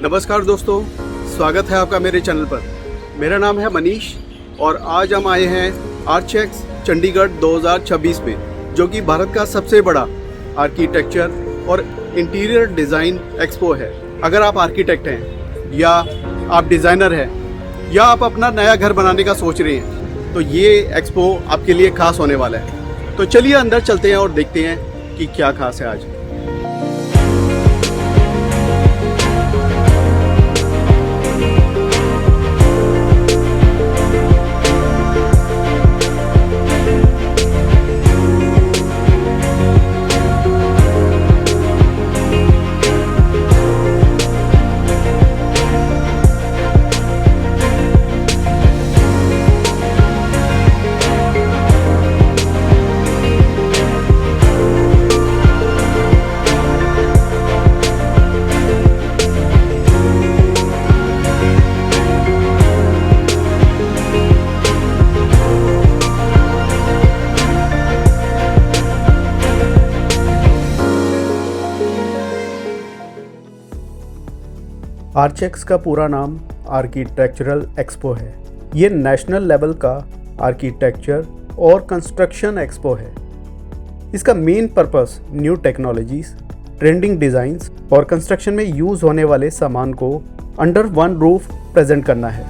नमस्कार दोस्तों, स्वागत है आपका मेरे चैनल पर। मेरा नाम है मनीष और आज हम आए हैं आर्चेक्स चंडीगढ़ 2026 में, जो कि भारत का सबसे बड़ा आर्किटेक्चर और इंटीरियर डिज़ाइन एक्सपो है। अगर आप आर्किटेक्ट हैं या आप डिज़ाइनर हैं या आप अपना नया घर बनाने का सोच रहे हैं तो ये एक्सपो आपके लिए खास होने वाला है। तो चलिए अंदर चलते हैं और देखते हैं कि क्या खास है आज। आर्चेक्स का पूरा नाम आर्किटेक्चरल एक्सपो है। ये नेशनल लेवल का आर्किटेक्चर और कंस्ट्रक्शन एक्सपो है। इसका main purpose new technologies, trending designs और कंस्ट्रक्शन में यूज़ होने वाले सामान को अंडर वन रूफ प्रेजेंट करना है।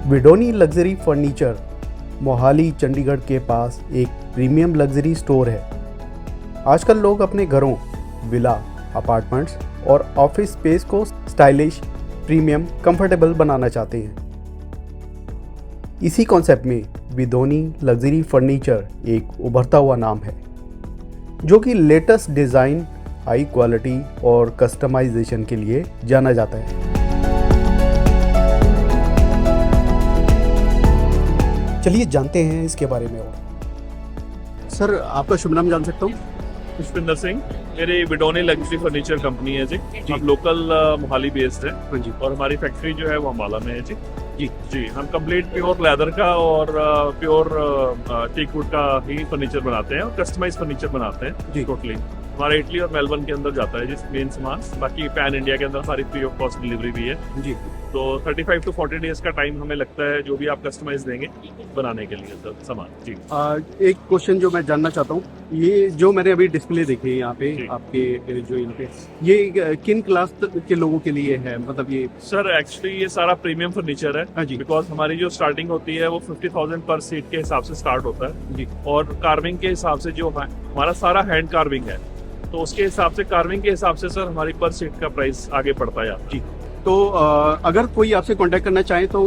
विडोनी लग्जरी फर्नीचर मोहाली चंडीगढ़ के पास एक प्रीमियम लग्जरी स्टोर है। आजकल लोग अपने घरों, विला, अपार्टमेंट्स और ऑफिस स्पेस को स्टाइलिश, प्रीमियम, कंफर्टेबल बनाना चाहते हैं। इसी कॉन्सेप्ट में विडोनी लग्जरी फर्नीचर एक उभरता हुआ नाम है, जो कि लेटेस्ट डिज़ाइन, हाई क्वालिटी और कस्टमाइजेशन के लिए जाना जाता है। चलिए जानते हैं इसके बारे में और। सर, आपका शुभ नाम जान सकता हूँ? पुष्पिंदर सिंह। मेरी विडोनी लग्जरी फर्नीचर कंपनी है जी। हम लोकल मोहाली बेस्ड है जी, और हमारी फैक्ट्री जो है वो अम्बाला में है जी। जी हम कंप्लीट प्योर लेदर का और प्योर टीक वुड का ही फर्नीचर बनाते हैं और कस्टमाइज फर्नीचर बनाते हैं जी। टोटली हमारा इटली और मेलबर्न के अंदर जाता है जिस मेन सामान, बाकी पैन इंडिया के अंदर हमारी फ्री ऑफ कॉस्ट डिलीवरी भी है जी। तो 35 to 40 डेज का टाइम हमें लगता है जो भी आप कस्टमाइज देंगे बनाने के लिए सामान जी। एक क्वेश्चन जो मैं जानना चाहता हूँ, ये जो मैंने अभी डिस्प्ले देखी है यहाँ पे आपके जो यहाँ पे, ये किन क्लास के लोगों के लिए है? मतलब ये सर एक्चुअली ये सारा प्रीमियम फर्नीचर है जी, बिकॉज हमारी जो स्टार्टिंग होती है वो 50,000 पर सीट के हिसाब से स्टार्ट होता है जी। और कार्विंग के हिसाब से जो हमारा सारा हैंड कार्विंग है, तो उसके हिसाब से कार्विंग के हिसाब से सर हमारी पर सीट का प्राइस आगे पड़ता है जी। तो अगर कोई आपसे कांटेक्ट करना चाहे तो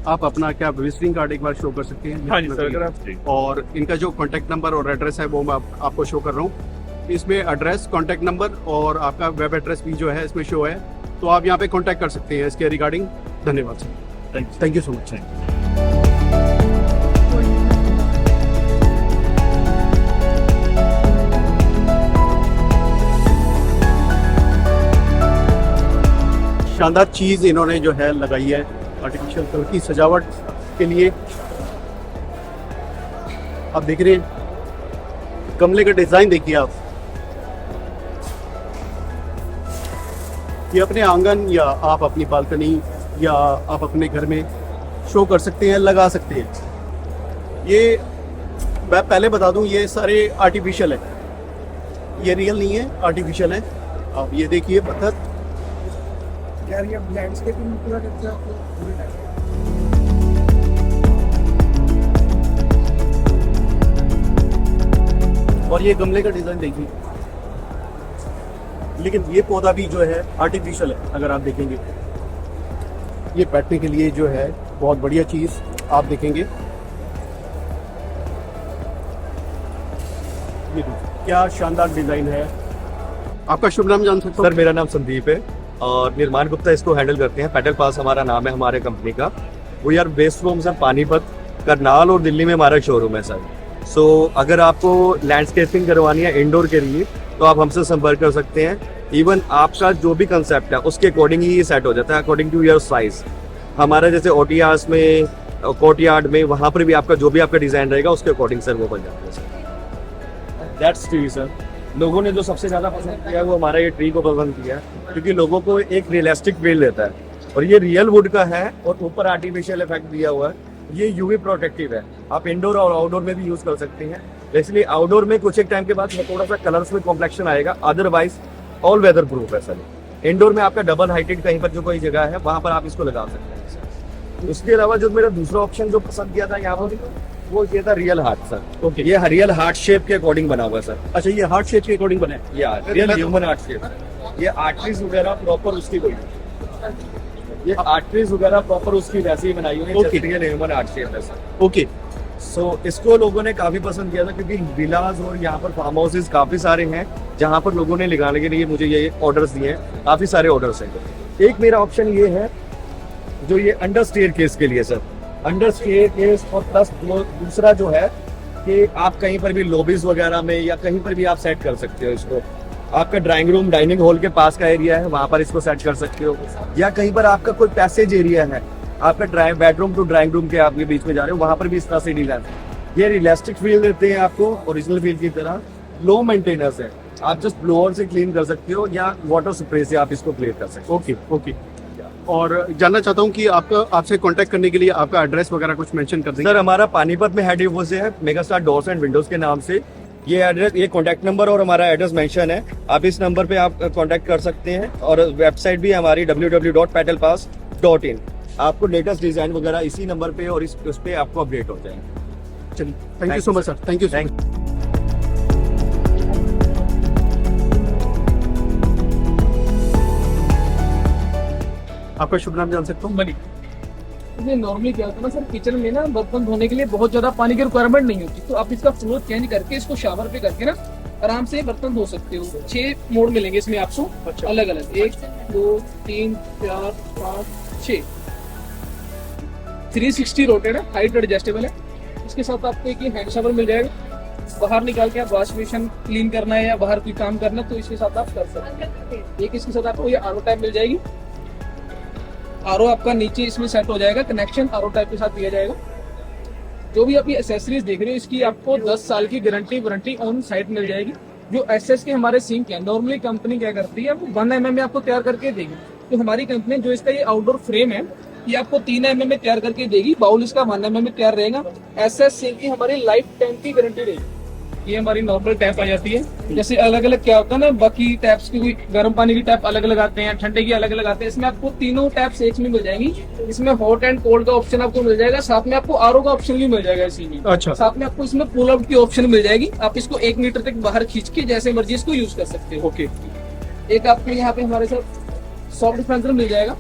आप अपना क्या विजिटिंग कार्ड एक बार शो कर सकते हैं? हाँ जी सर, अगर आप और इनका जो कांटेक्ट नंबर और एड्रेस है वो मैं आपको शो कर रहा हूँ। इसमें एड्रेस, कांटेक्ट नंबर और आपका वेब एड्रेस भी जो है इसमें शो है, तो आप यहाँ पे कांटेक्ट कर सकते हैं इसके रिगार्डिंग। धन्यवाद sir, thank you so much. शानदार चीज़ इन्होंने जो है लगाई है आर्टिफिशियल कलर की सजावट के लिए। आप देख रहे हैं गमले का डिज़ाइन, देखिए आप। ये अपने आंगन या आप अपनी बालकनी या आप अपने घर में शो कर सकते हैं, लगा सकते हैं। ये मैं पहले बता दूं, ये सारे आर्टिफिशियल है, ये रियल नहीं है, आर्टिफिशियल है। आप ये देखिए पत्थर, यार ये लैंडस्केपिंग पूरा करते हैं आपको। और ये गमले का डिजाइन देखिए, लेकिन ये पौधा भी जो है आर्टिफिशियल है। अगर आप देखेंगे ये बैठने के लिए जो है बहुत बढ़िया चीज आप देखेंगे। ये क्या शानदार डिजाइन है। आपका शुभ नाम जान सकता हूँ? सर, मेरा नाम संदीप है और निर्माण गुप्ता इसको हैंडल करते हैं। पेटल पास हमारा नाम है हमारे कंपनी का। We are based from sir Panipat, Karnal और दिल्ली में हमारा शोरूम है सर। सो अगर आपको लैंडस्केपिंग करवानी है इंडोर के लिए तो आप हमसे संपर्क कर सकते हैं। इवन आपका जो भी कंसेप्ट है उसके अकॉर्डिंग ही सेट हो जाता है, अकॉर्डिंग टू योर साइज। हमारे जैसे OTRs में कोर्टयार्ड में, वहाँ पर भी आपका जो भी आपका डिजाइन रहेगा उसके अकॉर्डिंग सर वो बन जाता है सर। That's tree sir. लोगों ने जो सबसे ज्यादा पसंद किया है वो हमारा ये ट्री को पसंद किया है, क्योंकि लोगों को एक रियलिस्टिक फील देता है, और ये रियल वुड का है और ऊपर आर्टिफिशियल इफेक्ट दिया हुआ है। ये यूवी प्रोटेक्टिव है, आप इंडोर और आउटडोर में भी यूज कर सकते हैं। इसलिए आउटडोर में कुछ एक टाइम के बाद थोड़ा सा कलर्स में कॉम्प्लेक्शन आएगा, अदरवाइज ऑल वेदर प्रूफ है सर। इंडोर में आपका डबल हाइटेड कहीं पर जो कोई जगह है वहां पर आप इसको लगा सकते हैं सर। उसके अलावा जो मेरा दूसरा ऑप्शन जो पसंद किया था यहाँ पर, वो ये था रियल हार्ट सर। ओके। ये रियल हार्ट शेप के अकॉर्डिंग बना हुआ है सर। अच्छा, ये हार्ट शेप के अकॉर्डिंग बना है। या रियल ह्यूमन हार्ट शेप। ये आर्टरीज वगैरह प्रॉपर उसकी कोई, ये आर्टरीज वगैरह प्रॉपर उसकी वैसे ही बनाई हुई है, Okay. जैसे रियल ह्यूमन हार्ट शेप है सर। ओके। सो इसको लोगों ने काफी पसंद किया था, क्योंकि विलास और यहाँ पर फार्म हाउसेज काफी सारे हैं जहाँ पर लोगों ने लगाने के लिए मुझे ये ऑर्डर्स दिए हैं। काफी सारे ऑर्डर्स हैं। एक मेरा ऑप्शन ये है जो ये अंडर स्टेयर केस के लिए सर, अंडर स्टेयर केस, और प्लस दूसरा जो है कि आप कहीं पर भी लॉबीज वगैरह में या कहीं पर भी आप सेट कर सकते हो इसको। आपका ड्राइंग रूम डाइनिंग हॉल के पास का एरिया है, वहां पर इसको सेट कर सकते हो, या कहीं पर आपका कोई पैसेज एरिया है, आपका बेडरूम टू ड्राइंग रूम के आपके बीच में जा रहे हो, वहां पर भी इस तरह से डिजाइन। ये रियलिस्टिक फील देते हैं आपको, ओरिजिनल फील की तरह। लो मेंटेनेंस है, आप जस्ट ब्लोअर से क्लीन कर सकते हो या वाटर स्प्रे से आप इसको क्लीन कर सकते हो। ओके। ओके। और जानना चाहता हूँ कि आपसे कांटेक्ट करने के लिए आपका एड्रेस वगैरह कुछ मेंशन कर देंगे। सर हमारा पानीपत में हेड ऑफिस है, मेगास्टार डोर्स एंड विंडोज के नाम से। ये एड्रेस, ये कॉन्टैक्ट नंबर और हमारा एड्रेस मेंशन है। आप इस नंबर पे आप कांटेक्ट कर सकते हैं, और वेबसाइट भी है हमारी www.petalpass.in। आपको लेटेस्ट डिजाइन वगैरह इसी नंबर पे और उस पे आपको अपडेट हो जाएंगे। चलिए, thank you so much sir. Thank you. Thank आपका शुभ नाम जान सकता हूँ? मनी। ये नॉर्मली क्या होता है ना सर, किचन में ना बर्तन धोने के लिए बहुत ज्यादा पानी की रिक्वायरमेंट नहीं होती, तो आप इसका फ्लो चेंज करके इसको शावर पे करके ना आराम से बर्तन धो सकते हो। 6 मोड मिलेंगे इसमें आपको, अच्छा। अलग अलग, 1 2 3 4 5 6। 360 रोटेट है, हाइट एडजस्टेबल है। इसके साथ आपको एक हैंड शावर मिल जाएगा। बाहर निकाल के आप वॉश बेसिन क्लीन करना है या बाहर कोई काम करना है तो इसके साथ आप कर सकते हैं। एक इसके साथ आपको ये आरओ टाइप मिल जाएगी। आरओ आपका नीचे इसमें सेट हो जाएगा, कनेक्शन आरओ टाइप के साथ दिया जाएगा। जो भी आप ये एक्सेसरीज देख रहे हो इसकी आपको 10 साल की गारंटी वारंटी ऑन साइट मिल जाएगी। जो एसएस के हमारे सिंक है, नॉर्मली कंपनी क्या करती है, वो 1 mm में आपको तैयार करके देगी। तो हमारी कंपनी जो इसका ये आउटडोर फ्रेम है ये आपको 3 mm में तैयार करके देगी। बाउल इसका 1 mm में तैयार रहेगा। एसएस सिंक की हमारी लाइफ टाइम की गारंटी रहेगी। ये हमारी नॉर्मल टैप आ जाती है। जैसे अलग अलग क्या होता है ना, बाकी टैप्स की कोई गर्म पानी की टैप अलग अलग आते हैं, ठंडे की अलग अलग आते हैं। इसमें आपको तीनों टैप्स एक में मिल जाएंगी। इसमें हॉट एंड कोल्ड का ऑप्शन आपको मिल जाएगा, साथ में आपको आरओ का ऑप्शन भी मिल जाएगा इसी में। अच्छा। साथ में आपको इसमें पुल आउट की ऑप्शन मिल जाएगी। आप इसको 1 मीटर तक बाहर खींच के जैसे मर्जी इसको यूज कर सकते हो। ओके। एक आपको यहाँ पे हमारे साथ सॉफ्ट डिस्पेंसर मिल जाएगा।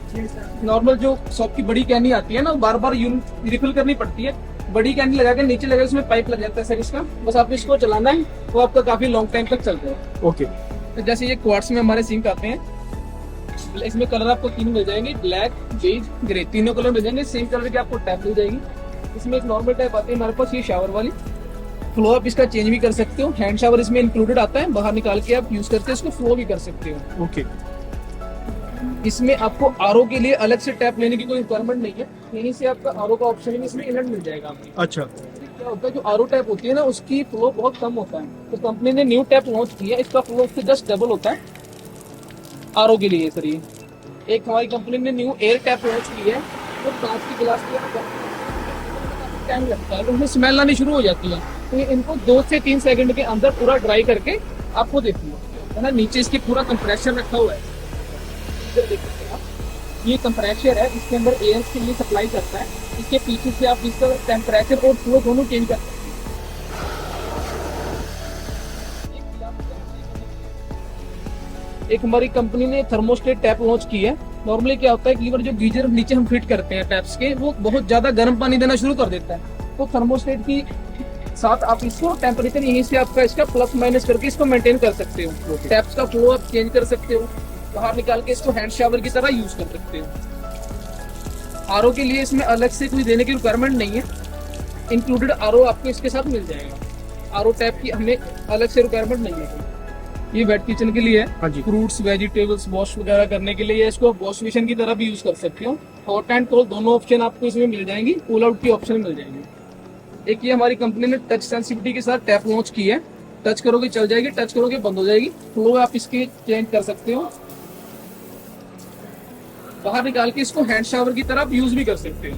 नॉर्मल जो सॉफ्ट की बड़ी कैनी आती है ना, बार बार रिफिल करनी पड़ती है। बड़ी कैंडी लगा के नीचे लगा, इसमें पाइप लग जाता है सर इसका, बस आप इसको चलाना है वो आपका काफी लॉन्ग टाइम तक चलता है। ओके। तो जैसे ये क्वार्ट्स में हमारे सिंक आते हैं, इसमें कलर आपको 3 मिल जाएंगे, ब्लैक, बेज, ग्रे, तीनों कलर मिल जाएंगे। सेम कलर की आपको टैप मिल जाएगी। इसमें एक नॉर्मल टैप आती है हमारे पास, ये शावर वाली। फ्लो आप इसका चेंज भी कर सकते हो, हैंड शावर इसमें इंक्लूडेड आता है। बाहर निकाल के आप यूज करके इसको फ्लो भी कर सकते हो। ओके। इसमें आपको आरओ के लिए अलग से टैप लेने की कोई रिक्वायरमेंट नहीं है, यहीं से आपका आरओ का ऑप्शन भी इसमें इनर मिल जाएगा आपको। अच्छा। क्या होता है, जो आरओ टैप होती है ना उसकी फ्लो बहुत कम होता है, तो कंपनी ने न्यू टैप लॉन्च किया, इसका फ्लो उससे जस्ट डबल होता है आरओ के लिए सर। ये एक हमारी कंपनी ने न्यू एयर टैप लॉन्च की है, तो कांच की गिलास की टाइम लगता है, तो उसमें स्मेल आनी शुरू हो जाती है। तो ये इनको 2 से 3 सेकंड के अंदर पूरा ड्राई करके आपको देती है ना। नीचे इसकी पूरा कंप्रेशर रखा हुआ है, देख सकते हैं आप। ये कंप्रेसर है, इसके अंदर एयर के लिए सप्लाई करता है। इसके पीछे से आप इसका टेम्परेचर और फ्लो दोनों चेंज कर सकते हैं। एक हमारी कंपनी ने थर्मोस्टेट टैप लॉन्च की है। नॉर्मली क्या होता है, कई बार जो गीजर नीचे हम फिट करते हैं टैप्स के, वो बहुत ज्यादा गर्म पानी देना शुरू कर देता है। तो थर्मोस्टेट की साथ आप इसको टेम्परेचर यहीं से आपका इसका प्लस माइनस करके इसको मेंटेन कर सकते हो। टैप्स का फ्लो आप चेंज कर सकते हो, बाहर निकाल के इसको हैंड शावर की तरह यूज कर सकते हो। आरओ के लिए इसमें अलग से कोई देने की रिक्वायरमेंट नहीं है, इंक्लूडेड आरओ आपको इसके साथ मिल जाएगा। आरओ टैप की हमें अलग से रिक्वायरमेंट नहीं है। ये वेट किचन के लिए है। हाँ जी। फ्रूट्स वेजिटेबल्स वॉश वगैरह करने के लिए, या इसको वॉश बेसिन की तरह भी यूज कर सकते हो। हॉट एंड कोल्ड दोनों ऑप्शन आपको इसमें मिल जाएंगी, कूल आउट की ऑप्शन मिल जाएंगी। एक ये हमारी कंपनी ने टच सेंसिटिविटी के साथ टैप लॉन्च की है। टच करोगे चल जाएगी, टच करोगे बंद हो जाएगी। फ्लो आप इसके चेंज कर सकते हो, बाहर निकाल के इसको हैंड शावर की तरह आप यूज भी कर सकते हो।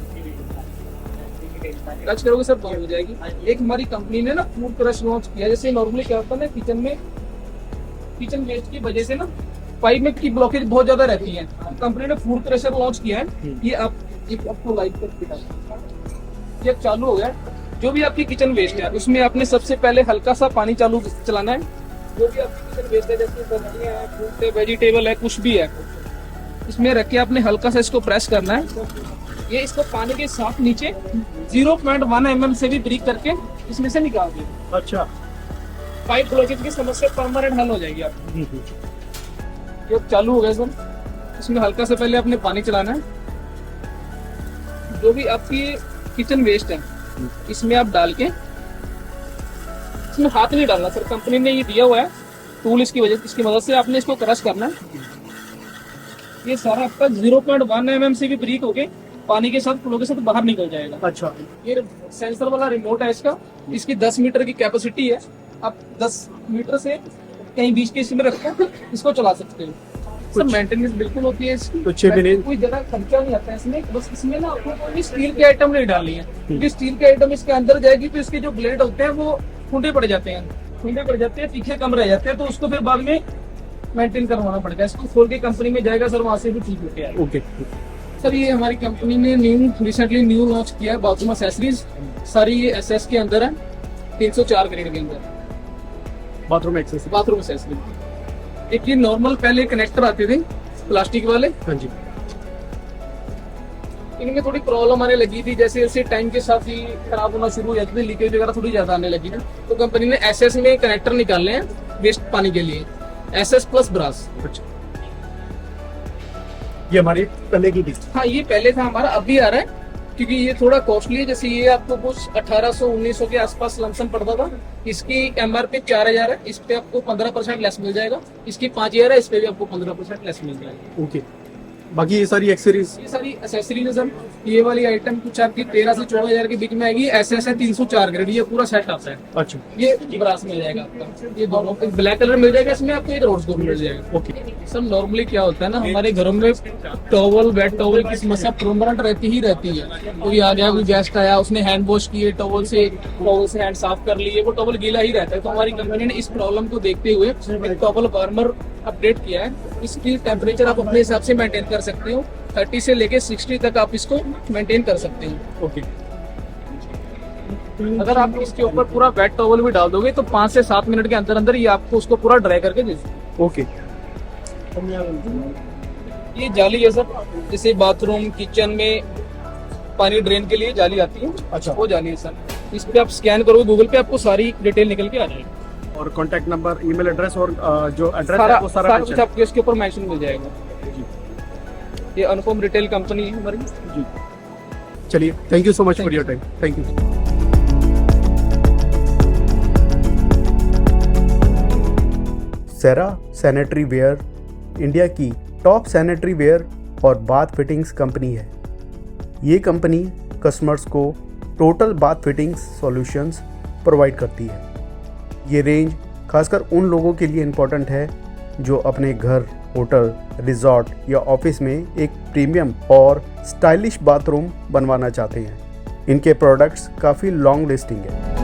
टच करोगे सब बंद हो जाएगी। एक हमारी कंपनी ने ना फूड क्रश लॉन्च किया। जैसे नॉर्मली क्या होता है ना, किचन में किचन वेस्ट की वजह से ना पाइप में की ब्लॉकेज बहुत ज्यादा रहती है। कंपनी ने फूड क्रशर लॉन्च किया है। ये आपको लाइट कर दिखा, ये अब चालू हो गया। जो भी आपकी किचन वेस्ट है उसमें आपने सबसे पहले हल्का सा पानी चालू चलाना है। जो भी आपकी किचन वेस्ट है, जैसे सब्जियां है, फ्रूट है, वेजिटेबल है, कुछ भी है, इसमें रख के आपने हल्का सा इसको प्रेस करना है। ये इसको पानी के साथ नीचे 0.1 mm से भी ब्रेक करके इसमें से निकाल दिया। अच्छा। पाइप ब्लॉकेज की समस्या परमानेंट हल हो जाएगी आपकी। ये अब चालू हो गया सर। इसमें हल्का से पहले आपने पानी चलाना है। जो भी आपकी किचन वेस्ट है इसमें आप डाल के, इसमें हाथ नहीं डालना सर, कंपनी ने ये दिया हुआ है टूल, इसकी मदद से आपने इसको क्रश करना है। ये सारा आपका 0.1 mm से भी ब्रेक होके पानी के साथ फ्लो के साथ बाहर निकल जाएगा। अच्छा। ये सेंसर वाला रिमोट है इसका। इसकी 10 मीटर की कैपेसिटी है। आप 10 मीटर से कहीं बीच के इसमें रखकर इसको चला सकते हो। सब मेंटेनेंस बिल्कुल होती है इसकी। कुछ भी नहीं, कोई ज्यादा खर्चा नहीं आता है इसमें। बस इसमें ना आपको कोई स्टील के आइटम नहीं डालनी है, क्योंकि स्टील के आइटम इसके अंदर जाएगी तो इसके जो ब्लेड होते हैं वो ठुंडे पड़ जाते हैं, तीखे कम रह जाते हैं, तो उसको फिर बाद में मेंटेन करवाना पड़ता है। इसको खोल के कंपनी में जाएगा सर, वहां से भी ठीक होके आएगा। ओके। सर ये हमारी कंपनी ने रिसेंटली न्यू लॉन्च किया है बाथरूम एक्सेसरीज। सारी ये एसएस के अंदर है, 304 ग्रेड के अंदर बाथरूम एक्सेसरी। Bathroom accessories. एक ये नॉर्मल पहले कनेक्टर आते थे प्लास्टिक वाले, हाँ जी। इनमें थोड़ी प्रॉब्लम आने लगी थी, जैसे जैसे टाइम के साथ ही खराब होना शुरू हो जाती थी, लीकेज वगैरह थोड़ी ज्यादा आने लगी थी। तो कंपनी ने एसएस में कनेक्टर निकालने हैं वेस्ट पानी के लिए, एसएस प्लस ब्रास। अच्छा। ये हमारी पहले की थी। हाँ ये पहले था हमारा, अभी आ रहा है क्योंकि ये थोड़ा कॉस्टली है। जैसे ये आपको कुछ 1800-1900 के आसपास लमसम पड़ता था। इसकी एमआरपी 4000 है, इस पे आपको 15% लेस मिल जाएगा। इसकी 5000 है, इस पे भी आपको 15% लेस मिल जाएगा। ओके। बाकी ये सारी एक्सेसरीज, ये सारी एक्सेसरीज है सर। ये वाली आइटम कुछ आपकी 13 से 14,000 के बीच में आएगी। एसएस है 304 ग्रेड, ये पूरा सेट आता है। अच्छा। ये ब्रास मिल जाएगा आपका, ये दोनों ब्लैक कलर मिल जाएगा इसमें आपको, एक रोज गोल्ड मिल जाएगा। ओके। सर नॉर्मली क्या होता है ना, हमारे घरों में टॉवल वेट टॉवल की समस्या परमानेंट रहती ही रहती है। कोई आ गया, कोई गेस्ट आया, उसने हैंड वॉश किए, टॉवल से हैंड साफ कर लिए, वो टॉवल गीला ही रहता है। तो हमारी कंपनी ने इस प्रॉब्लम को देखते हुए एक टॉवल वार्मर अपडेट किया है। इसकी टेम्परेचर आप अपने हिसाब से मेंटेन कर सकते हो, 30 से लेके 60 तक आप इसको मेंटेन कर सकते हो। ओके। अगर आप इसके ऊपर पूरा वेट टॉवल भी डाल दोगे तो 5 से 7 मिनट के अंदर अंदर ये आपको उसको पूरा ड्राई करके दे देगा। ओके। ये जाली है सर, जैसे बाथरूम किचन में पानी ड्रेन के लिए जाली आती है। अच्छा। वो जाली है सर। इस पे आप स्कैन करोगे गूगल पे, आपको सारी डिटेल निकल के आ जाएगी। और कांटेक्ट नंबर, ईमेल एड्रेस और जो एड्रेस सारा है वो सारा कुछ आपको इसके ऊपर मेंशन मिल जाएगा। ये अनुपम रिटेल कंपनी है हमारी। जी। चलिए, thank you so much for your time. Thank you. Cera sanitary ware India की टॉप सैनिटरी वेयर और बाथ फिटिंग्स कंपनी है। ये कंपनी कस्टमर्स को total bath fittings solutions provide करती है। ये रेंज खासकर उन लोगों के लिए इम्पोर्टेंट है जो अपने घर, होटल, रिजॉर्ट या ऑफिस में एक प्रीमियम और स्टाइलिश बाथरूम बनवाना चाहते हैं। इनके प्रोडक्ट्स काफ़ी लॉन्ग लास्टिंग है।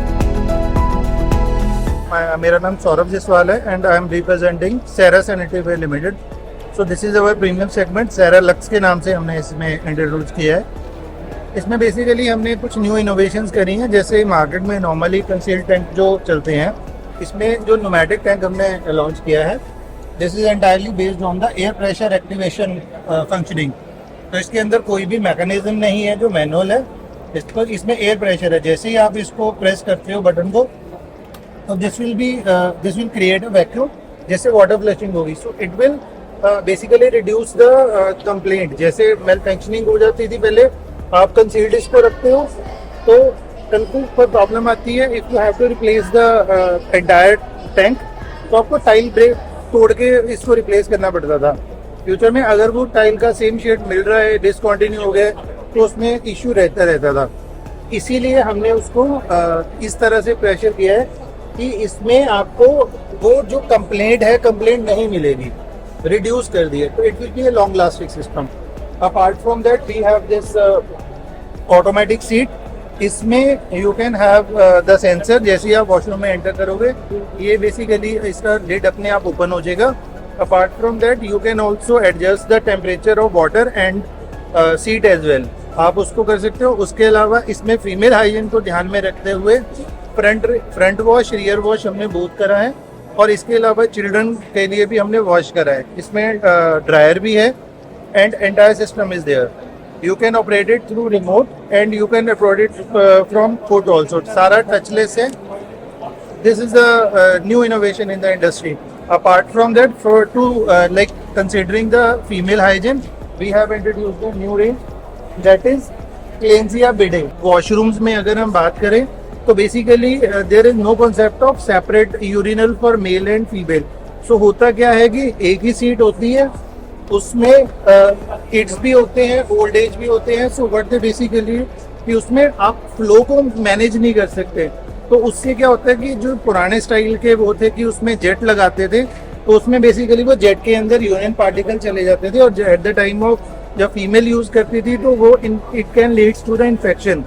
मेरा नाम सौरभ जसवाल है and I am representing Cera sanitary ware limited. So this is our premium segment, Cera Luxe के नाम से हमने इसमें इंट्रोड्यूस किया है। इसमें बेसिकली हमने कुछ न्यू इनोवेशंस करी हैं। जैसे मार्केट में नॉर्मली कंसील्ड टैंक जो चलते हैं, इसमें जो न्यूमेटिक टैंक हमने लॉन्च किया है, this is entirely based on the air pressure activation functioning. तो इसके अंदर कोई भी मैकेनिज्म नहीं है जो मैनुअल है, इसमें एयर प्रेशर है। जैसे ही आप इसको प्रेस करते हो बटन को, तो this will create a vacuum, जैसे वाटर फ्लशिंग होगी। So it will basically reduce the complaint. जैसे मेल फंक्शनिंग हो जाती थी पहले, आप कंसील्ड इसको रखते हो तो टंकी पर प्रॉब्लम आती है। If you have to replace the entire tank, तो आपको टाइल ब्रेक तोड़ के इसको रिप्लेस करना पड़ता था। फ्यूचर में अगर वो टाइल का सेम शेड मिल रहा है, डिसकंटिन्यू हो गया तो उसमें इश्यू रहता था। इसीलिए हमने उसको इस तरह से प्रेशर किया है कि इसमें आपको वो जो कंप्लेंट नहीं मिलेगी, रिड्यूस कर दिए, तो it will be a long lasting system. Apart from that we have this automatic seat. इसमें you can have the sensor, जैसे ही आप वॉशरूम में एंटर करोगे ये बेसिकली इसका लिड अपने आप ओपन हो जाएगा। Apart from that you can also adjust the temperature of water and seat as well, आप उसको कर सकते हो। उसके अलावा इसमें फीमेल हाइजीन को ध्यान में रखते हुए फ्रंट वॉश, रियर वॉश हमने बोथ करा है, और इसके अलावा चिल्ड्रन के लिए भी हमने वॉश करा है। इसमें ड्रायर भी है and entire system is there. You can operate it through remote and you can operate it from foot also, सारा टचलेस है। This is the new innovation in the industry. Apart from that, for to like considering the female hygiene, we have introduced a new range that is Cleanzia bidet. Washrooms में अगर हम बात करें तो basically there is no concept of separate urinal for male and female. So होता क्या है कि एक ही सीट होती है, उसमें किड्स भी होते हैं, ओल्ड एज भी होते हैं। सो व्हाट दे बेसिकली कि उसमें आप फ्लो को मैनेज नहीं कर सकते, तो उससे क्या होता है कि जो पुराने स्टाइल के वो थे कि उसमें जेट लगाते थे, तो उसमें बेसिकली वो जेट के अंदर यूरिन पार्टिकल चले जाते थे, और एट द टाइम ऑफ जब फीमेल यूज करती थी तो वो it can leads to the infection.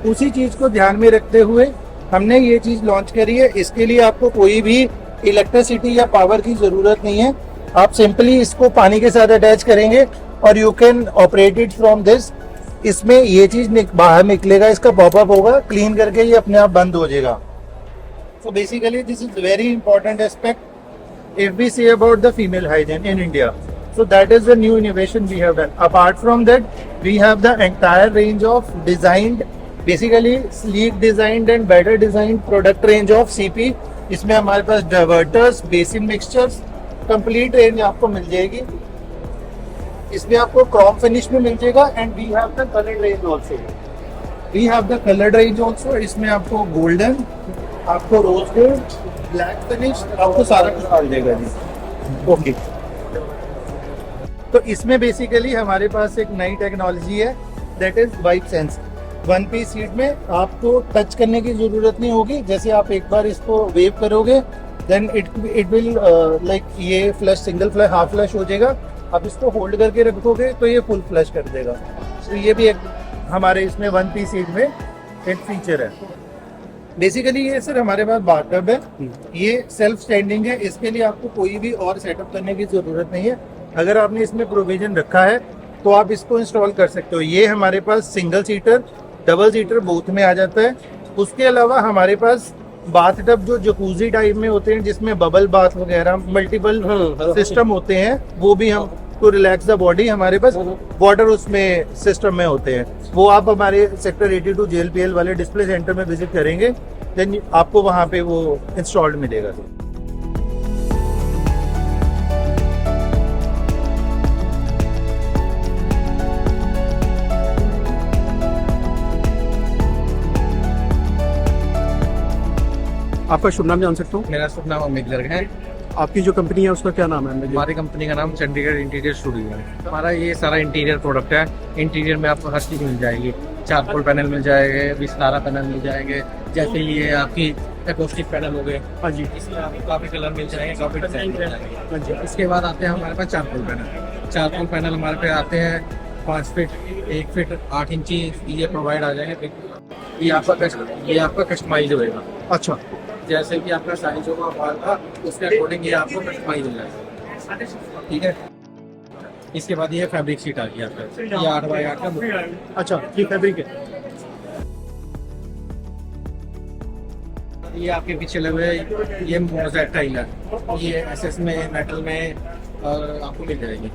उसी चीज को ध्यान में रखते हुए हमने ये चीज लॉन्च करी है। इसके लिए आपको कोई भी इलेक्ट्रिसिटी या पावर की जरूरत नहीं है, आप सिंपली इसको पानी के साथ अटैच करेंगे और you can operate it from this. इसमें ये चीज बाहर निकलेगा, इसका पॉपअप होगा, क्लीन करके ये अपने आप बंद हो जाएगा। So basically this is very important aspect if we say about the female hygiene in India. So that is the new innovation we have done. Apart from that, we have the entire range of designed, basically sleek designed and better designed product range of CP. इसमें हमारे पास diverters, basin mixtures, complete range आपको मिल जाएगी. इसमें आपको chrome finish में मिल जाएगा and we have the colored range also. We have the colored range also. इसमें आपको golden, आपको rose gold, black finish, आपको सारा कुछ मिल जाएगा जी. Okay. तो इसमें बेसिकली हमारे पास एक नई टेक्नोलॉजी है that is wipe sense. One piece seat में आपको टच करने की जरूरत नहीं होगी. जैसे आप एक बार इसको वेव करोगे देन इट विल लाइक ये flush, single flush, half flush हो जाएगा. आप इसको होल्ड करके रखोगे तो ये फुल फ्लश कर देगा. तो ये भी एक हमारे इसमें वन पीस सीट में एक फीचर है. बेसिकली ये सर हमारे पास बाथटब है, ये सेल्फ स्टैंडिंग है. इसके लिए आपको कोई भी और सेटअप करने की जरूरत नहीं है. अगर आपने इसमें प्रोविजन रखा है तो आप इसको इंस्टॉल कर सकते हो. ये हमारे पास single seater, double seater both में आ जाता है. उसके अलावा हमारे पास बाथटब जो जकूजी टाइप में होते हैं जिसमें बबल बाथ वगैरह मल्टीपल सिस्टम होते हैं, वो भी हम टू रिलैक्स द बॉडी हमारे पास वाटर उसमें सिस्टम में होते हैं. वो आप हमारे सेक्टर 82 JLPL वाले डिस्प्ले सेंटर में विजिट करेंगे देन आपको वहाँ पे वो इंस्टॉल्ड मिलेगा. आपका शुभ नाम जान सकता हूँ? मेरा शुभ नाम अमित गर्ग है. आपकी जो कंपनी है उसका क्या नाम है? हमारी कंपनी का नाम चंडीगढ़ इंटीरियर स्टूडियो है. हमारा ये सारा इंटीरियर प्रोडक्ट है. इंटीरियर में आपको हर चीज़ मिल जाएगी. चारकोल पैनल मिल जाएंगे, विस्तारा पैनल मिल जाएंगे, जैसे ये आपकी एकोस्टिक पैनल हो गए. हाँ जी. इसमें आपको काफ़ी कलर मिल जाएंगे, काफ़ी डिजाइन मिल जाएंगे. हाँ जी. इसके बाद आते हैं हमारे पास चारकोल पैनल. चारकोल पैनल हमारे पे आते हैं 5 फीट, 1 फीट, 8 इंची ये प्रोवाइड आ जाएंगे. ये आपका कस्टमाइज होएगा. अच्छा. जैसे कि आपका साइज होगा बाल का, उसके अकॉर्डिंग ये आपको कस्टमाइज हो जाएगा. ठीक है. इसके बाद ये फैब्रिक शीट आ गई आपका. ये 8x8 का बुक. अच्छा, ये फैब्रिक है. ये आपके पीछे लगे हुए ये मोज़ेक टाइल है. ये SS में, मेटल में आपको मिल जाएगी.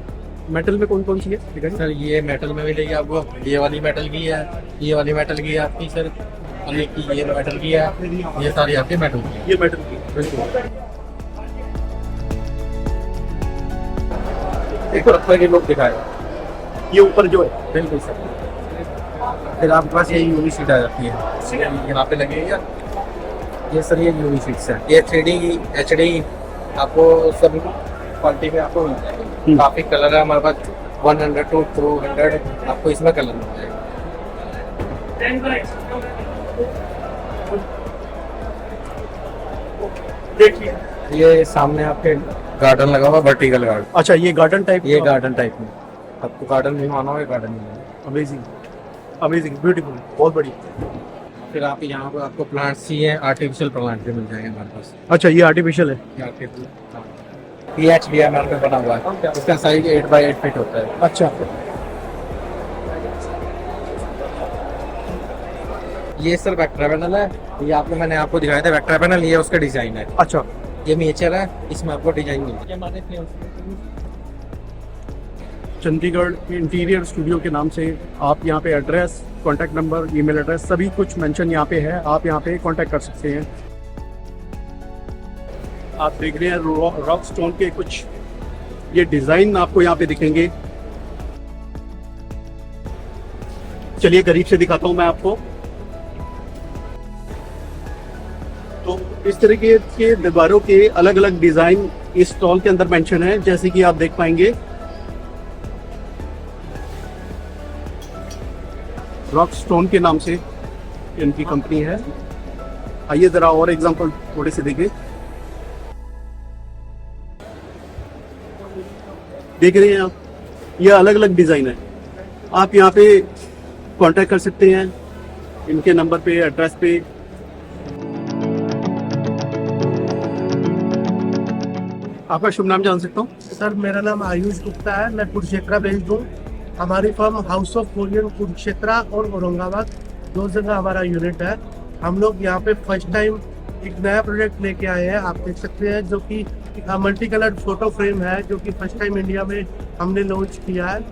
मेटल में कौन कौन सी है सर? ये मेटल में मिलेगी आपको. ये वाली मेटल की है, ये वाली मेटल की है आपकी सर, और ये मेटल की है. ये सारी आपके मेटल की है. ये मेटल की. एक तो रखने के लोग दिखाए ये ऊपर जो है. बिल्कुल सर. फिर आपके पास ये यूवी शीट आ जाती है. यहाँ पे लगेगा ये सर, ये यूवी शीट्स है. ये 3D HD आपको सभी क्वालिटी में आपको मिल जाएगा। काफ़ी कलर है हमारे पास, 100 to 200 आपको इसमें कलर मिल जाएगा। देखिए, ये सामने आपके गार्डन लगा हुआ, वर्टिकल गार्डन। अच्छा ये गार्डन टाइप, ये गार्डन टाइप में आपको गार्डन में माना हो, गार्डन में। अमेजिंग, अमेजिंग, ब्यूटीफुल, बहुत बढ़िया। फिर आप यहाँ पे आपको प्लांट्स चाहिए, आर्टिफिशियल प्लांट भी मिल जाएंगे हमारे पास। अच्छा ये आर्टिफिशियल है। PHDMR में बना हुआ है, इसका साइज 8 by 8 फीट होता है। अच्छा ये सर वेक्टर पैनल है, ये मैंने आपको दिखाया था वेक्टर पैनल, ये उसका डिजाइन है। अच्छा, ये मिनिएचर है, इसमें आपको डिजाइन मिलेगा। चंडीगढ़ इंटीरियर स्टूडियो के नाम से आप यहाँ पे address, contact number, email address सभी कुछ मेंशन यहाँ पे है, आप यहाँ पे कॉन्टैक्ट कर सकते हैं। आप देख रहे हैं रॉक स्टोन के कुछ ये डिज़ाइन आपको यहाँ पे दिखेंगे। चलिए करीब से दिखाता हूँ मैं आपको। तो इस तरीके के दीवारों के अलग अलग डिज़ाइन इस स्टॉल के अंदर मेंशन है, जैसे कि आप देख पाएंगे। रॉक स्टोन के नाम से इनकी कंपनी है। आइए जरा और एग्जांपल थोड़े से देखिए। देख रहे हैं आप, ये अलग अलग डिजाइन है। आप यहाँ पे कांटेक्ट कर सकते हैं इनके नंबर पे, एड्रेस पे। आपका शुभ नाम जान सकता हूँ? सर मेरा नाम आयुष गुप्ता है, मैं कुरुक्षेत्रा बेस्ड हूँ। हमारी firm house of Korean Kurukshetra और औरंगाबाद 2 जगह हमारा यूनिट है। हम लोग यहाँ पे फर्स्ट टाइम एक नया प्रोडक्ट लेके आए हैं, आप देख सकते हैं, जो कि मल्टी कलर्ड फोटो फ्रेम है, जो कि फर्स्ट टाइम इंडिया में हमने लॉन्च किया है।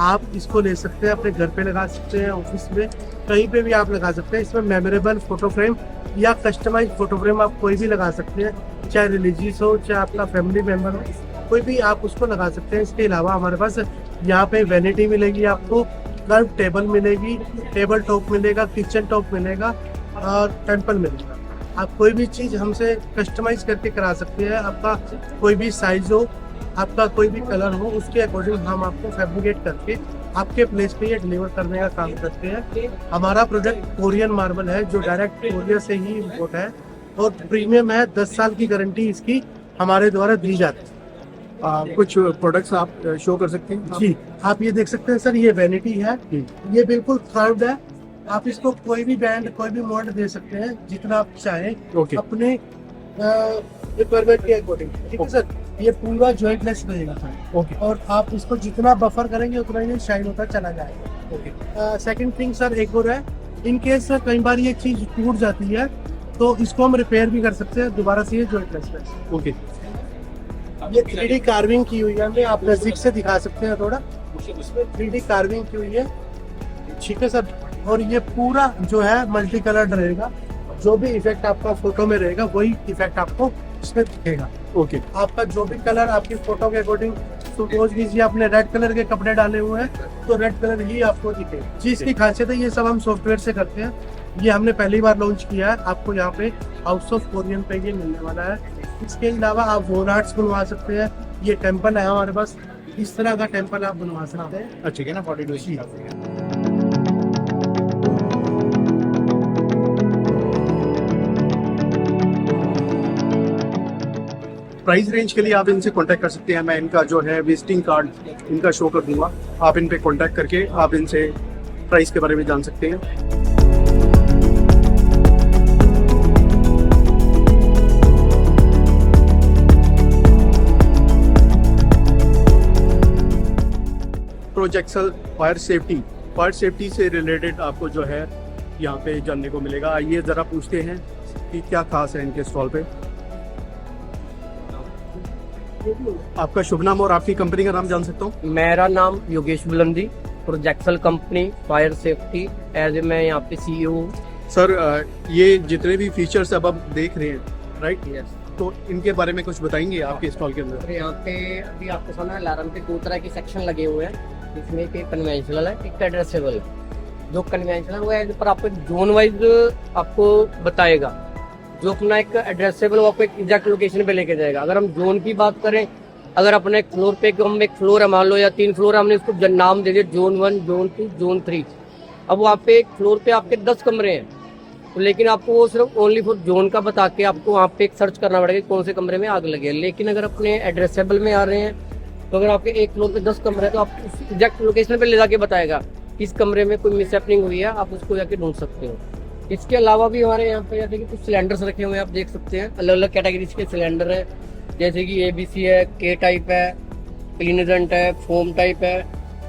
आप इसको ले सकते हैं, अपने घर पे लगा सकते हैं, ऑफिस में, कहीं पे भी आप लगा सकते हैं। इसमें मेमोरेबल फोटो फ्रेम या कस्टमाइज फोटो फ्रेम आप कोई भी लगा सकते हैं, चाहे रिलीजियस हो, चाहे आपका फैमिली मेम्बर हो, कोई भी आप उसको लगा सकते हैं। इसके अलावा हमारे पास यहाँ पे वैनिटी मिलेगी, आपको कर्व टेबल मिलेगी, टेबल टॉप मिलेगा, किचन टॉप मिलेगा और टेम्पल मिलेगा। आप कोई भी चीज़ हमसे कस्टमाइज करके करा सकते हैं। आपका कोई भी साइज हो, आपका कोई भी कलर हो, उसके अकॉर्डिंग हम आपको फैब्रिकेट करके आपके प्लेस पे ये डिलीवर करने का काम करते हैं। हमारा प्रोडक्ट कोरियन मार्बल है, जो डायरेक्ट कोरिया से ही इम्पोर्ट है और प्रीमियम है। 10 साल की गारंटी इसकी हमारे द्वारा दी जाती है। कुछ प्रोडक्ट्स आप शो कर सकते हैं? जी, आप ये देख सकते हैं सर, ये वैनिटी है, ये बिल्कुल कर्व्ड है। आप इसको कोई भी बैंड, कोई भी मोल्ड दे सकते हैं, जितना आप चाहें, अपने रिक्वायरमेंट के अकॉर्डिंग। ठीक है सर, ये पूरा जॉइंटलेस रहेगा सर। और आप इसको जितना बफर करेंगे उतना ही शाइन होता चला जाएगा। सेकंड थिंग सर एक और है, इन केस सर कई बार ये चीज टूट जाती है तो इसको हम रिपेयर भी कर सकते हैं दोबारा से, ये जॉइंटलेस है। ये 3D कार्विंग की हुई है, आप नजदीक से दिखा सकते हैं थोड़ा, इसमें 3D कार्विंग की हुई है। ठीक है सर, और ये पूरा जो है मल्टी कलर्ड रहेगा, जो भी इफेक्ट आपका फोटो में रहेगा वही इफेक्ट आपको इसमें दिखेगा। आपका जो भी कलर आपकी फोटो के अकॉर्डिंग, सपोज कीजिए आपने रेड कलर के कपड़े डाले हुए हैं तो रेड कलर ही आपको दिखेगा। जी, इसकी खासियत है, ये सब हम सॉफ्टवेयर से करते हैं। ये हमने पहली बार लॉन्च किया है, आपको यहाँ पे हाउस ऑफ कोरियन पे ये मिलने वाला है। इसके अलावा आप वॉल आर्ट्स बनवा सकते हैं। ये टेम्पल है हमारे पास, इस तरह का टेम्पल आप बनवा सकते हैं। अच्छा, है ना 42। प्राइस रेंज के लिए आप इनसे कांटेक्ट कर सकते हैं। मैं इनका जो है विजिटिंग कार्ड इनका शो कर दूंगा, आप इन पे कांटेक्ट करके आप इनसे प्राइस के बारे में जान सकते हैं। प्रोजेक्सल फायर सेफ्टी से रिलेटेड आपको जो है यहाँ पे जानने को मिलेगा। आइए ज़रा पूछते हैं कि क्या खास है इनके स्टॉल पे। आपका शुभ नाम और आपकी कंपनी का नाम जान सकता हूँ? मेरा नाम योगेश बुलंदी, प्रोजेक्सल company fire safety, as a मैं यहाँ पे CEO हूँ। सर ये जितने भी फीचर्स अब आप देख रहे हैं, राइट? यस। तो इनके बारे में कुछ बताएंगे आपके स्टॉल के अंदर? यहाँ पे अभी आपको सामने अलार्म के 2 तरह के सेक्शन लगे हुए हैं, इसमें एक कन्वेंशनल है, एक एड्रेसेबल है। जो कन्वेंशनल वो है, पर आपको जोन वाइज आपको बताएगा जो अपना एक एड्रेसेबल वो आपको एक एग्जैक्ट लोकेशन पे लेके जाएगा। अगर हम जोन की बात करें, अगर अपने फ्लोर पे हम एक फ्लोर है मान लो या 3 फ्लोर है, हमने उसको नाम दे दिया जोन 1, जोन 2, जोन 3। अब वहाँ पे एक फ्लोर पे आपके 10 कमरे हैं, तो लेकिन आपको वो सिर्फ ओनली फॉर जोन का बता के आपको वहाँ पे एक सर्च करना पड़ेगा कि कौन से कमरे में आग लगी है। लेकिन अगर अपने एड्रेसेबल में आ रहे हैं तो अगर आपके एक फ्लोर पे 10 कमरे हैं तो आप उस एग्जैक्ट लोकेशन पे ले जाके बताएगा इस कमरे में कोई मिसहैपनिंग हुई है, आप उसको जाके ढूंढ सकते हो। इसके अलावा भी हमारे यहाँ पे जैसे कि कुछ सिलेंडर्स रखे हुए हैं, आप देख सकते हैं अलग अलग कैटेगरीज के सिलेंडर है, जैसे कि ABC है, K टाइप है, क्लीनेजेंट है, फोम टाइप है,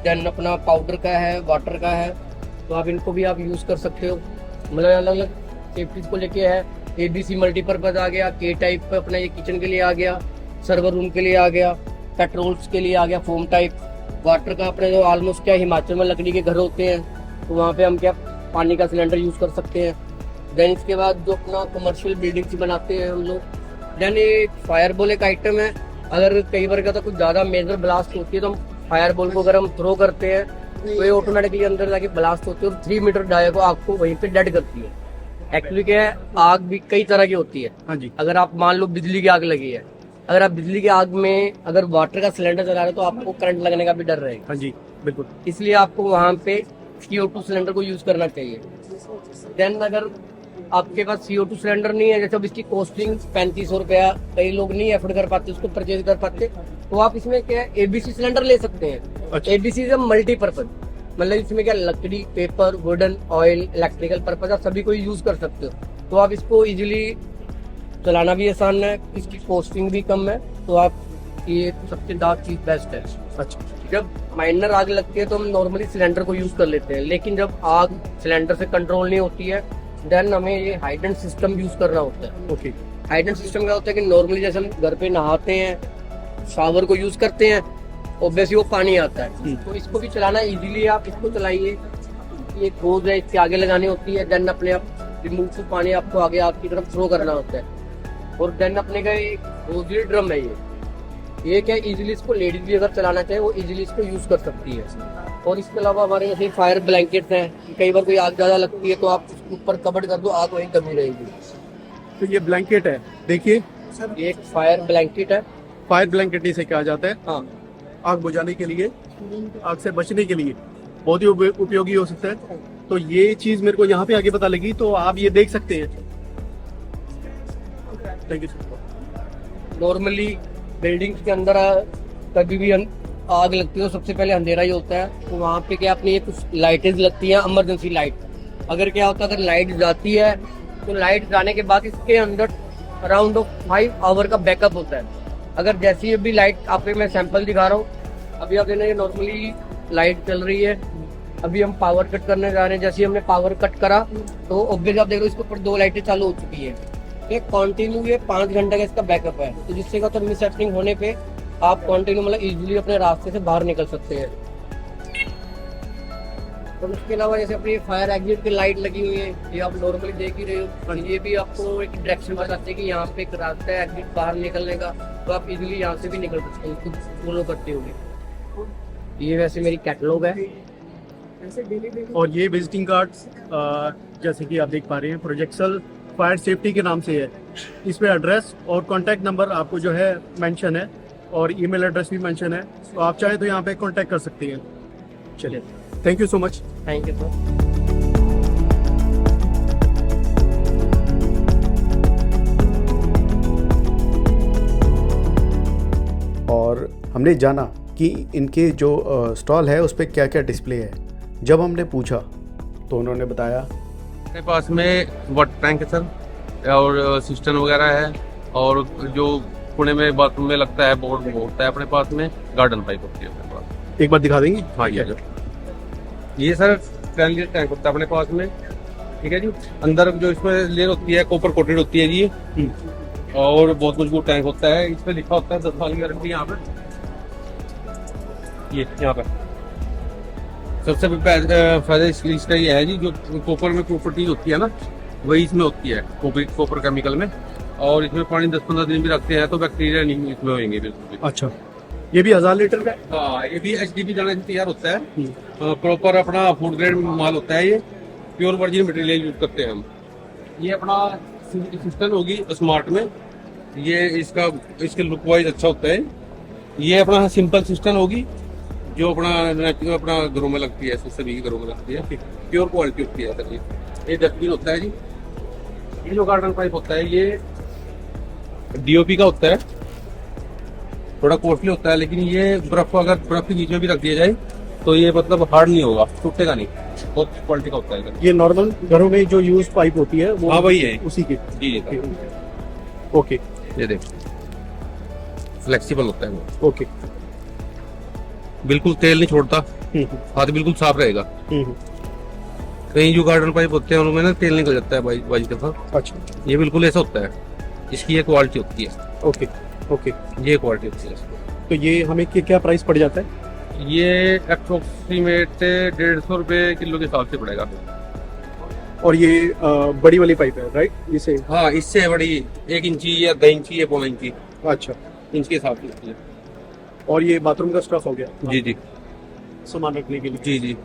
देन अपना पाउडर का है, वाटर का है। तो आप इनको भी आप यूज़ कर सकते हो, मतलब अलग अलग सेफ्टीज को लेके है। ABC मल्टीपर्पज आ गया, K टाइप अपना ये किचन के लिए आ गया, सर्वर रूम के लिए आ गया, पेट्रोल्स के लिए आ गया फोम टाइप। वाटर का अपने जो ऑलमोस्ट क्या हिमाचल में लकड़ी के घर होते हैं तो वहाँ पे हम क्या पानी का सिलेंडर यूज़ कर सकते हैं। देन इसके बाद जो अपना कमर्शियल बिल्डिंग्स बनाते हैं हम लोग, देन एक फायर बॉल एक आइटम है। अगर कई बार का तो कुछ ज़्यादा मेजर ब्लास्ट होती है तो हम फायर बॉल को अगर हम थ्रो करते हैं तो ये ऑटोमेटिकली अंदर जाके ब्लास्ट होती है और 3 मीटर डाया को आग को वहीं पे डेड करती है। एक्चुअली क्या है, आग भी कई तरह की होती है। हाँ जी। अगर आप मान लो बिजली की आग लगी है, अगर आप बिजली की आग में अगर वाटर का सिलेंडर चला रहे हो तो आपको करंट लगने का भी डर रहेगा। हाँ जी, बिल्कुल। इसलिए आपको वहाँ पे CO2 सिलेंडर को यूज करना चाहिए। देन अगर आपके पास CO2 सिलेंडर नहीं है, जैसे अब इसकी कॉस्टिंग 3500 रुपया कई लोग नहीं अफोर्ड कर पाते, उसको परचेज कर पाते, तो आप इसमें क्या है ABC सिलेंडर ले सकते हैं। अच्छा। ABC इज मल्टीपर्पज, मतलब इसमें क्या लकड़ी, paper, wooden, oil, electrical purpose आप सभी को यूज कर सकते हो। तो आप इसको इजीली चलाना भी आसान है, इसकी कॉस्टिंग भी कम है, तो आप ये सबसे ज़्यादा चीज बेस्ट है। अच्छा। जब माइनर आग लगती है तो हम नॉर्मली सिलेंडर को यूज कर लेते हैं, लेकिन जब आग सिलेंडर से कंट्रोल नहीं होती है देन हमें ये हाइडेंट सिस्टम यूज करना होता है। ओके। हाइडेंट सिस्टम क्या होता है कि नॉर्मली जैसे हम घर पे नहाते हैं, शावर को यूज करते हैं, ऑब्वियसली वो पानी आता है, तो इसको भी चलाना इजीली आप इसको चलाइए। ये होज है, इसके आगे लगानी होती है, देन अपने आप रिमूव से पानी आपको आगे आपकी तरफ थ्रो करना होता है। और देन अपने का एक रोजरी ड्रम है, ये क्या इजीली इसको लेडीज भी अगर चलाना चाहे वो इजीली इसको यूज कर सकती है। और इसके अलावा हमारे जैसे फायर ब्लैंकेट्स हैं, कई बार कोई आग ज्यादा लगती है तो आप उसके ऊपर कवर कर दो, आग वहीं दबी रहेगी। तो ये ब्लैंकेट है, देखिए ये एक फायर ब्लैंकेट है। फायर ब्लैंकेट इसे कहा जाता है। हाँ, आग बुझाने के लिए, आग से बचने के लिए बहुत ही उपयोगी हो सकता है। तो ये चीज मेरे को यहाँ पे आगे पता लगी, तो आप ये देख सकते हैं। Thank you sir. Normally buildings के अंदर कभी भी आग लगती है तो सबसे पहले अंधेरा ही होता है, तो वहाँ पे क्या अपनी ये कुछ लाइटें लगती हैं, इमरजेंसी लाइट। अगर क्या होता है, अगर लाइट जाती है तो लाइट जाने के बाद इसके अंदर अराउंड 5 आवर का बैकअप होता है। अगर जैसी अभी लाइट आपको मैं सैंपल दिखा रहा हूँ, अभी आप देख रहे हैं नॉर्मली लाइट चल रही है, अभी हम पावर कट करने जा रहे हैं, जैसे हमने पावर कट करा तो ऑब्वियसली आप देख रहे हो इसके ऊपर 2 लाइटें चालू हो चुकी है। ये कंटिन्यू ये 5 घंटे का इसका बैकअप है, तो जिससे का तो मिसहैपनिंग होने पे आप कंटिन्यू मतलब इजीली अपने रास्ते से बाहर निकल सकते हैं। और उसके अलावा जैसे अपनी फायर एग्जिट की लाइट लगी हुई है, ये आप नॉर्मली देख ही रहे हो, ये भी आपको एक डायरेक्शन बताते हैं कि यहाँ पे एक रास्ता है एग्जिट बाहर निकलने का, तो आप इजीली यहाँ से भी निकल सकते हैं इसको फॉलो करते हुए। ये वैसे मेरी कैटलॉग है। और ये विजिटिंग कार्ड्स जैसे कि आप देख पा रहे हैं प्रोजेक्सल फायर सेफ्टी के नाम से है। इस पे एड्रेस और कॉन्टैक्ट नंबर आपको जो है मेंशन है और ईमेल एड्रेस भी मेंशन है, तो आप चाहें तो यहाँ पे कॉन्टैक्ट कर सकते हैं। चलिए, thank you so much. Thank you sir. और हमने जाना कि इनके जो स्टॉल है उस पर क्या क्या डिस्प्ले है। जब हमने पूछा तो उन्होंने बताया अपने पास में वाटर टैंक है सर, और सिस्टम वगैरह है, और जो पुणे में बाथरूम में लगता है बोर्ड वो होता है अपने पास में, गार्डन पाइप होती है अपने पास। एक बार दिखा देंगे। हाँ ये सर 10 लीटर टैंक होता है अपने पास में, ठीक है जी। अंदर जो इसमें लेयर होती है कॉपर कोटेड होती है जी, और बहुत मजबूत टैंक होता है। इस पे लिखा होता है 10 साल की गारंटी। यहाँ पे ये यहाँ पर सबसे फायदा इसका ये है जी, जो कॉपर में प्रॉपर्टीज होती है ना वही इसमें होती है कॉपर केमिकल में, और इसमें पानी 10-15 दिन भी रखते हैं तो बैक्टीरिया नहीं इसमें होंगे बिल्कुल भी। अच्छा, ये भी 1000 लीटर का? हाँ, ये भी HDP जाने से तैयार होता है, प्रॉपर अपना फूड ग्रेड माल होता है, ये प्योर वर्जिन मटेरियल यूज करते हैं हम। ये अपना सिस्टम होगी स्मार्ट में, ये इसके लुक वाइज अच्छा होता है। ये अपना सिंपल सिस्टम होगी जो अपना घरों में लगती है, सभी के घरों में लगती है, प्योर क्वालिटी होती है सर। ये डस्टबिन होता है जी। ये जो गार्डन पाइप होता है ये डीओपी का होता है, थोड़ा कॉस्टली होता है, लेकिन ये बर्फ के बीच में भी रख दिया जाए तो ये मतलब हार्ड नहीं होगा, टूटेगा नहीं, बहुत क्वालिटी का होता है। ये नॉर्मल घरों में जो यूज पाइप होती है वो हाँ वही है उसी की। जी जी। ओके ये देख फ्लेक्सिबल होता है वो, ओके। बिल्कुल तेल नहीं छोड़ता, हाथ बिल्कुल साफ रहेगा। कहीं जो गार्डन पाइप होते हैं उनमें ना तेल निकल जाता है बाई दफा। अच्छा, ये बिल्कुल ऐसा होता है, इसकी ये क्वालिटी होती है। Okay okay. ये क्वालिटी होती है। तो ये हमें क्या प्राइस पड़ जाता है? ये अप्रोक्सीमेट 150 रुपए किलो के हिसाब से पड़ेगा। और ये बड़ी वाली पाइप है राइट? इसे हाँ, इससे बड़ी 1 इंची या 2 इंची या 1.5 इंची अच्छा इंच के हिसाब से होती है। और ये बाथरूम का स्टफ हो गया जी जी सामान रखने के लिए। जी जी।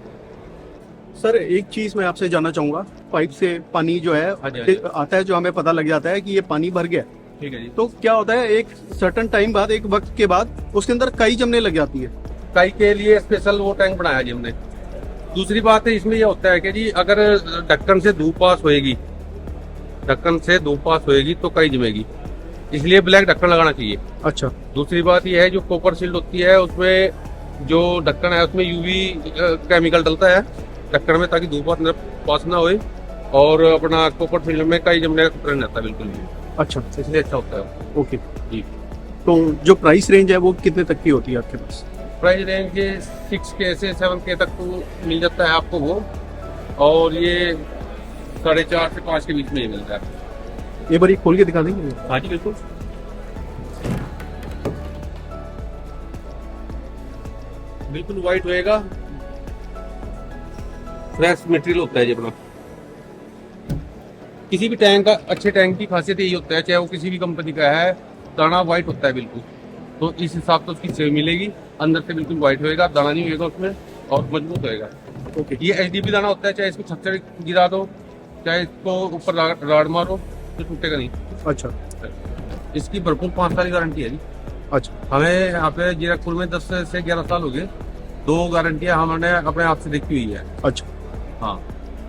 सर एक चीज मैं आपसे जानना चाहूंगा, पाइप से पानी जो है हाँ जी। आता है, जो हमें पता लग जाता है कि ये पानी भर गया, ठीक है जी। तो क्या होता है एक सर्टेन टाइम बाद, एक वक्त के बाद उसके अंदर काई जमने लग जाती है। काई के लिए स्पेशल वो टैंक बनाया जी हमने। दूसरी बात है इसमें ये होता है कि जी अगर ढक्कन से धूप पास होएगी तो काई जमेगी, इसलिए ब्लैक ढक्कन लगाना चाहिए। अच्छा। दूसरी बात ये है जो कॉपर शील्ड होती है उसमें जो ढक्कन है उसमें यूवी केमिकल डलता है ढक्कन में, ताकि धूप अंदर पास ना होए और अपना कॉपर शील्ड में काई जमने का खतरा नहीं रहता बिल्कुल भी। अच्छा, इसलिए अच्छा होता है। ओके जी। तो जो प्राइस रेंज है वो कितने तक की होती है आपके पास? प्राइस रेंज ये 6K से 7K तक तो मिल जाता है आपको वो, और ये 4.5 से 5 के बीच में ही मिलता है। ये बारी खोल के दिखा देंगे? हाँ जी बिल्कुल। बिल्कुल वाइट होएगा, फ्रेश मटेरियल होता है ये अपना। किसी भी टैंक का, अच्छे टैंक की खासियत यही होता है, चाहे वो किसी भी कंपनी का है, दाना वाइट होता है बिल्कुल, तो इस हिसाब से उसकी सेव मिलेगी। अंदर से बिल्कुल वाइट होएगा, दाना नहीं होएगा उसमें और मजबूत होएगा। ओके। ये HDP दाना होता है, चाहे इसको छत से गिरा दो, चाहे इसको ऊपर राड मारो तो टूटेगा नहीं। अच्छा। इसकी भरपूर 5 साल की गारंटी है जी। अच्छा। हमें यहाँ पे जीरकपुर में 10 से 11 साल हो गए, 2 गारंटियां हमने अपने आप से देखी हुई है। अच्छा। हाँ,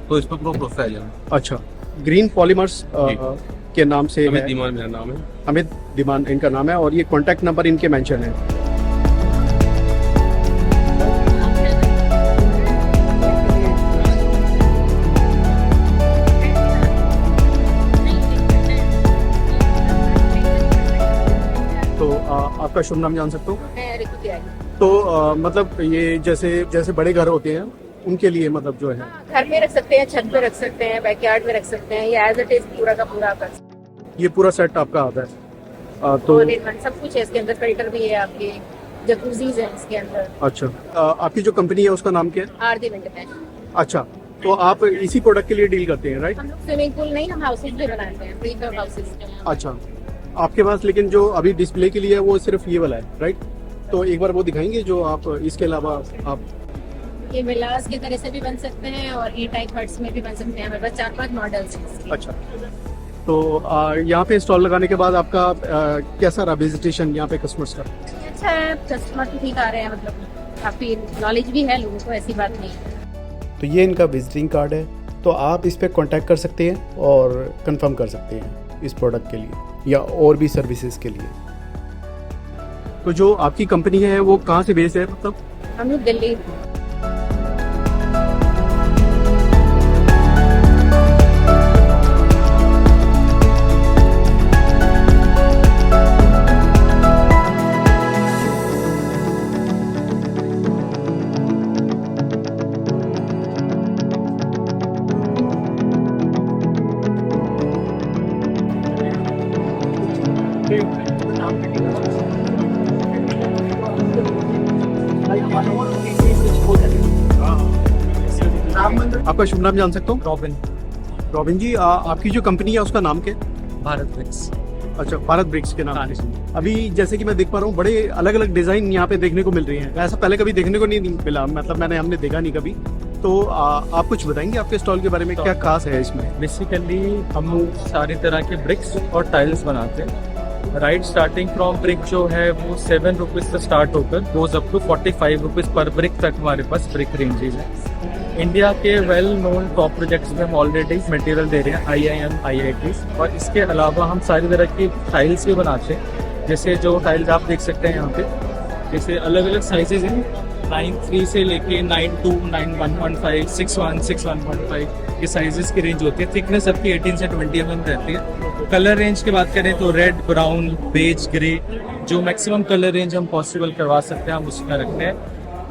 तो इस पर पूरा भरोसा है जी। अच्छा, ग्रीन पॉलीमर्स के नाम से अमित दीमान मेरा नाम है। अमित दीमान इनका नाम है, और ये कॉन्टैक्ट नंबर इनके मेंशन है। तो आपका शुभ नाम जान सकता हूँ? मैं ऋतु त्यागी। तो मतलब ये जैसे बड़े घर होते हैं उनके लिए मतलब जो है घर में रख सकते हैं, छत पे रख सकते हैं, बैकयार्ड में रख सकते हैं, या एज इट इज पूरा का पूरा कर सकते हैं। ये पूरा सेट आपका आता है? तो और सब कुछ है इसके अंदर, फिल्टर भी है, आपके जकूजीज है इसके अंदर। अच्छा। आपकी जो कंपनी है उसका नाम क्या है? आरती इंटरनेशनल। अच्छा, तो आप इसी प्रोडक्ट के लिए डील करते हैं राइट? हम लोग स्विमिंग पूल नहीं, हम हाउसेज भी बनाते हैं, प्री कवर हाउसेज। अच्छा, आपके पास लेकिन जो अभी डिस्प्ले के लिए है वो सिर्फ ये वाला है राइट? तो एक बार वो दिखाएंगे जो आप, इसके अलावा आप ये विलास की तरह से भी बन सकते हैं और ई टाइप हट्स में भी बन सकते हैं। हमारे पास 4-5 मॉडल्स हैं इसके। अच्छा। तो यहाँ पे स्टॉल लगाने के बाद आपका कैसा रहा विजिटेशन यहाँ पे कस्टमर्स का? अच्छा है, कस्टमर तो ठीक आ रहे हैं, मतलब काफी नॉलेज भी है लोगों को, ऐसी बात नहीं है। तो ये इनका विजिटिंग कार्ड है, तो आप इस पर कांटेक्ट कर सकते हैं और कंफर्म कर सकते हैं इस प्रोडक्ट के लिए या और भी सर्विसेज के लिए। तो जो आपकी कंपनी है वो कहाँ से बेस्ड है मतलब? हम लोग दिल्ली आपका शुभ नाम जान सकता हूँ? रॉबिन। रॉबिन जी, आपकी जो कंपनी है उसका नाम क्या है? भारत ब्रिक्स। अच्छा, भारत ब्रिक्स के नाम से। अभी जैसे कि मैं देख पा रहा हूँ बड़े अलग अलग डिजाइन यहाँ पे देखने को मिल रही हैं, ऐसा पहले कभी देखने को नहीं मिला, मतलब हमने देखा नहीं कभी। तो आप कुछ बताएंगे आपके स्टॉल के बारे में, क्या खास है इसमें? बेसिकली हम सारी तरह के ब्रिक्स और टाइल्स बनाते हैं। राइट स्टार्टिंग फ्रॉम ब्रिक जो है वो 7 रुपीज़ से स्टार्ट होकर गोज अप टू 45 रुपीज़ पर ब्रिक तक हमारे पास ब्रिक रेंजेस हैं। इंडिया के वेल नोन टॉप प्रोजेक्ट्स में हम ऑलरेडी मटेरियल दे रहे हैं, IIM, IITs, और इसके अलावा हम सारी तरह की टाइल्स भी बनाते हैं। जैसे जो टाइल्स आप देख सकते हैं यहाँ पे, जैसे अलग अलग साइजेज हैं, 9.3 से लेके 9.2, 9.1.5, 6.1, 6.1.5 ये साइजेस की रेंज होती है। थिकनेस सबकी 18 से 20 mm रहती है। कलर रेंज की बात करें तो रेड, ब्राउन, बेज, ग्रे, जो मैक्सिमम कलर रेंज हम पॉसिबल करवा सकते हैं हम उसमें रखते हैं।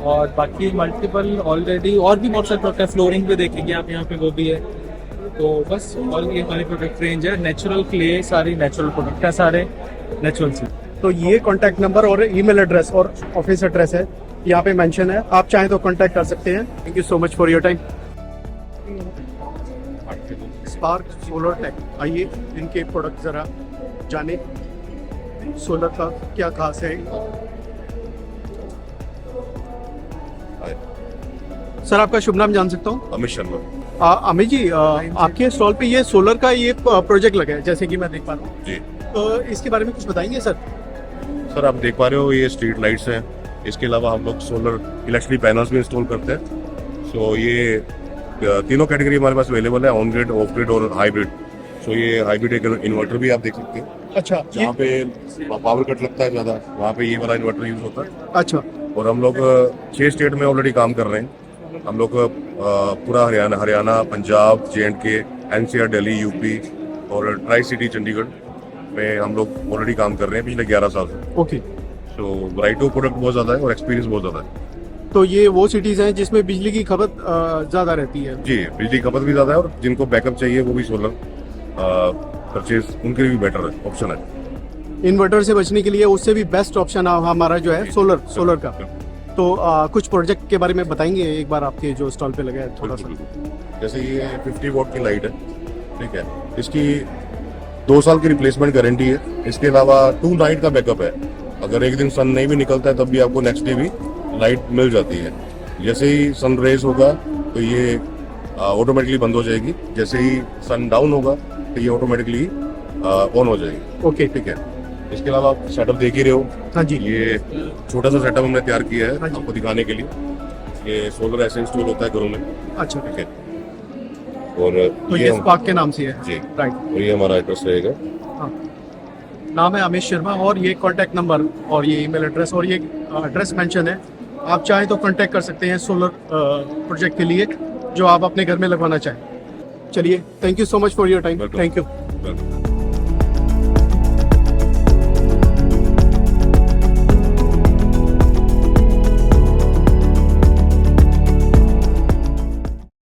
और बाकी मल्टीपल ऑलरेडी और भी बहुत सारे प्रोडक्ट है, फ्लोरिंग भी देखेंगे आप यहाँ पे, वो भी है। तो बस और ये हमारी प्रोडक्ट रेंज है। नेचुरल क्ले, सारी नेचुरल प्रोडक्ट है, सारे नेचुरल से। तो ये कॉन्टैक्ट नंबर और ईमेल एड्रेस और ऑफिस एड्रेस है, यहाँ पे मेंशन है, आप चाहें तो कॉन्टैक्ट कर सकते हैं। Thank you so much for your time. Spark solar tech, आइए इनके प्रोडक्ट ज़रा जाने, सोलर का क्या खास है। सर आपका शुभ नाम जान सकता हूँ? अमित शर्मा। अमित जी, आपके स्टॉल पे ये सोलर का ये प्रोजेक्ट लगा है जैसे कि मैं देख पा रहा हूँ जी। तो इसके बारे में कुछ बताएंगे सर? सर आप देख पा रहे हो ये स्ट्रीट लाइट्स हैं। इसके अलावा हम लोग सोलर इलेक्ट्रिक पैनल्स भी इंस्टॉल करते हैं। सो ये तीनों कैटेगरी हमारे पास अवेलेबल है, ऑन ग्रिड, ऑफ ग्रिड और हाइब्रिड। सो ये हाइब्रिड एक इन्वर्टर भी आप देख सकते हैं। अच्छा, जहाँ पे पावर कट लगता है ज़्यादा, वहाँ पे ये वाला इन्वर्टर यूज होता है। अच्छा। और हम लोग 6 स्टेट में ऑलरेडी काम कर रहे हैं। हम लोग पूरा Haryana, Punjab, J&K, NCR, Delhi, UP और ट्राई सिटी चंडीगढ़ में हम लोग ऑलरेडी काम कर रहे हैं पिछले 11 साल से। ओके। तो वैरायटी ऑफ प्रोडक्ट बहुत ज़्यादा है और एक्सपीरियंस बहुत ज़्यादा है। तो ये वो सिटीज हैं जिसमें बिजली की खपत ज़्यादा रहती है? जी, बिजली खपत भी ज़्यादा है और जिनको बैकअप चाहिए वो भी सोलर परचेज उनके लिए भी बेटर है, ऑप्शन है। इन्वर्टर से बचने के लिए उससे भी बेस्ट ऑप्शन हमारा जो है सोलर का। तो कुछ प्रोजेक्ट के बारे में बताएंगे एक बार, आपके जो स्टॉल पे लगा है थोड़ा सा? जैसे ये 50 वॉट की लाइट है, ठीक है, इसकी 2 साल की रिप्लेसमेंट गारंटी है। इसके अलावा 2 नाइट का बैकअप है। अगर एक दिन सन नहीं भी निकलता है तब भी आपको नेक्स्ट डे भी लाइट मिल जाती है। जैसे ही सन रेज होगा तो ये ऑटोमेटिकली बंद हो जाएगी, जैसे ही सन डाउन होगा तो ये ऑटोमेटिकली ऑन हो जाएगी। ओके, ठीक है। इसके अलावा आप सेटअप देख ही रहे हो। हाँ जी। ये छोटा सा सेटअप हमने तैयार किया है आपको दिखाने के लिए। ये सोलर ऐसे इंस्टॉल होता है घरों में। अच्छा, ठीक है। और तो ये स्पार्क के नाम से है? जी, राइट। और ये हमारा एड्रेस रहेगा। हाँ, नाम है अमित शर्मा और ये कॉन्टैक्ट नंबर और ये ईमेल एड्रेस और ये एड्रेस मेंशन है। आप चाहें तो कांटेक्ट कर सकते हैं सोलर प्रोजेक्ट के लिए जो आप अपने घर में लगवाना चाहें। चलिए, thank you so much for your time. Thank you.